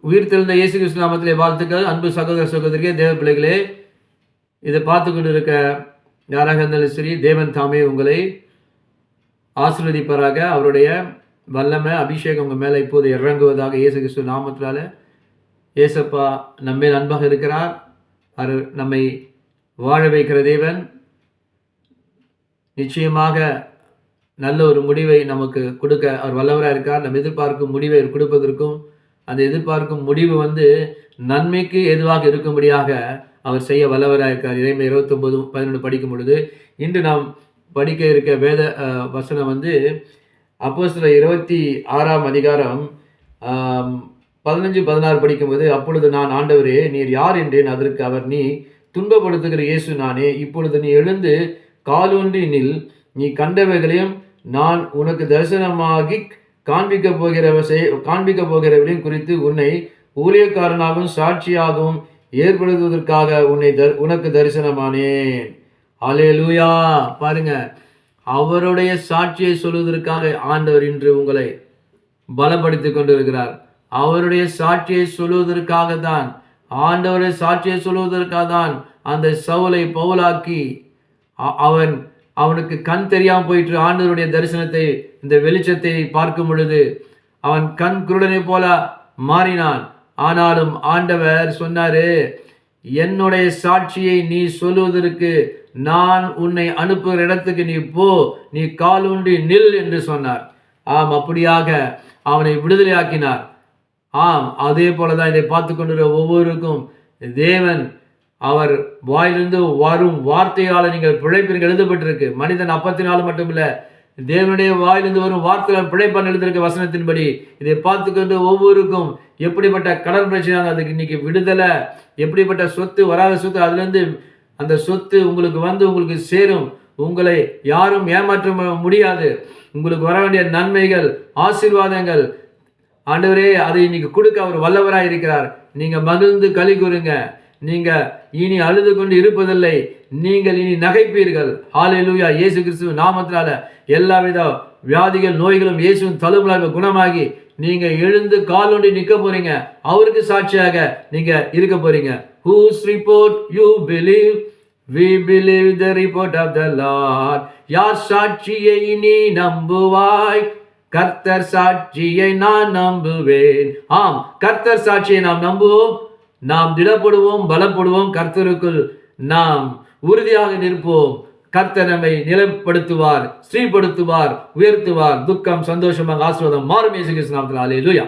உயிர்த்தெழுந்த இயேசு கிறிஸ்து நாமத்திலே வாழ்த்துக்கள். அன்பு சகோதர சகோதரியே, தேவ பிள்ளைகளே, இதை பார்த்து கொண்டு இருக்க யாராக இருந்தாலும் சரி, தேவன் தாமே உங்களை ஆசீர்வதிப்பாராக. அவருடைய வல்லமை அபிஷேகம் உங்கள் மேலே இப்போது இறங்குவதாக இயேசு கிறிஸ்து நாமத்தினால. ஏசப்பா நம்மேல் அன்பாக இருக்கிறார். அவர் நம்மை வாழ வைக்கிற தேவன். நிச்சயமாக நல்ல ஒரு முடிவை நமக்கு கொடுக்க அவர் வல்லவராக இருக்கார். நம்ம எதிர்பார்க்கும் முடிவை கொடுப்பதற்கும், அந்த எதிர்பார்க்கும் முடிவு நன்மைக்கு எதுவாக இருக்கும்படியாக அவர் செய்ய வல்லவராக இருக்கார். இறைமை 29:11 படிக்கும் பொழுது, இன்று நாம் படிக்க இருக்க வேத வசனம் அப்போஸ்தலர் 26ஆம் அதிகாரம் 15-16 படிக்கும்போது, அப்பொழுது நான், ஆண்டவரே நீர் யார் என்றேன். அதற்கு அவர், நீ துன்பப்படுத்துகிற இயேசு நானே. இப்பொழுது நீ எழுந்து காலூன்றி நில். நீ கண்டவைகளையும் நான் உனக்கு தரிசனமாகி காண்பிக்க போகிறவர்களையும் குறித்து உன்னை ஊழியக்காரனாகவும் சாட்சியாகவும் ஏற்படுத்துவதற்காக உனக்கு தரிசனமானேன். அல்லேலூயா. பாருங்க, அவருடைய சாட்சியை சொல்வதற்காக ஆண்டவர் இன்று உங்களை பலப்படுத்திக் கொண்டிருக்கிறார். அவருடைய சாட்சியை சொல்வதற்காக தான், ஆண்டவருடைய சாட்சியை சொல்வதற்காக தான் அந்த சவுலை பவுலாக்கி அவனுக்கு கண் தெரியாமல் போயிட்டு ஆண்டவருடைய தரிசனத்தை, இந்த வெளிச்சத்தை பார்க்கும் பொழுது அவன் கண் குருடனை போல மாறினான். ஆனாலும் ஆண்டவர் சொன்னாரு, என்னுடைய சாட்சியை நீ சொல்லுவதற்கு நான் உன்னை அனுப்புகிற இடத்துக்கு நீ போ, நீ காலூன்றி நில் என்று சொன்னார். ஆம், அப்படியாக அவனை விடுதலையாக்கினார். ஆம், அதே போலதான் இதை பார்த்து கொண்டிருக்கிற ஒவ்வொருக்கும் தேவன் அவர் வாயிலிருந்து வரும் வார்த்தையால் நீங்கள் பிழைப்பீர்கள் எழுதப்பட்டிருக்கு. மனிதன் அப்பத்தினாலும் மட்டுமில்ல, தேவனுடைய வாயிலிருந்து வரும் வார்த்தையால் பிழைப்பான் எழுதியிருக்க வசனத்தின்படி இதை பார்த்து கொண்டு ஒவ்வொருக்கும் எப்படிப்பட்ட கடன் பிரச்சனை, அதுக்கு இன்னைக்கு விடுதலை, எப்படிப்பட்ட சொத்து, வராத சொத்து, அதுலேருந்து அந்த சொத்து உங்களுக்கு உங்களுக்கு சேரும். உங்களை யாரும் ஏமாற்ற முடியாது. உங்களுக்கு வர வேண்டிய நன்மைகள், ஆசீர்வாதங்கள் ஆண்டவரே அதை இன்னைக்கு கொடுக்க அவர் வல்லவராக இருக்கிறார். நீங்க மகிழ்ந்து களி கூறுங்க. நீங்க இனி அழுது கொண்டு இருப்பதில்லை, நீங்கள் இனி நகைப்பீர்கள். ஹல்லேலூயா. இயேசு கிறிஸ்து நாமத்தினால எல்லாவித வியாதிகள், நோய்களும் இயேசுவின் தழும்புகளாக குணமாகி நீங்க எழுந்து காலூன்றி நிற்க போறீங்க. அவருக்கு சாட்சியாக நீங்க இருக்க போறீங்க. Whose report you believe? We believe the report of the Lord. யார் சாட்சியை நீ நம்புவாய்? கர்த்தர் சாட்சியை நான் நம்புவேன். ஆம், கர்த்தர் சாட்சியை நாம் நம்புவோம். நாம் திடப்படுவோம், பலப்படுவோம். கர்த்தருக்குள் நாம் உறுதியாக நிற்போம். கர்த்தர் நம்மை நிலைப்படுத்துவார், ஸ்ரீப்படுத்துவார், உயர்த்துவார். துக்கம் சந்தோஷமாக, ஆசீர்வாதம் மாறும். இயேசு கிறிஸ்து நாமத்தில். அல்லேலூயா.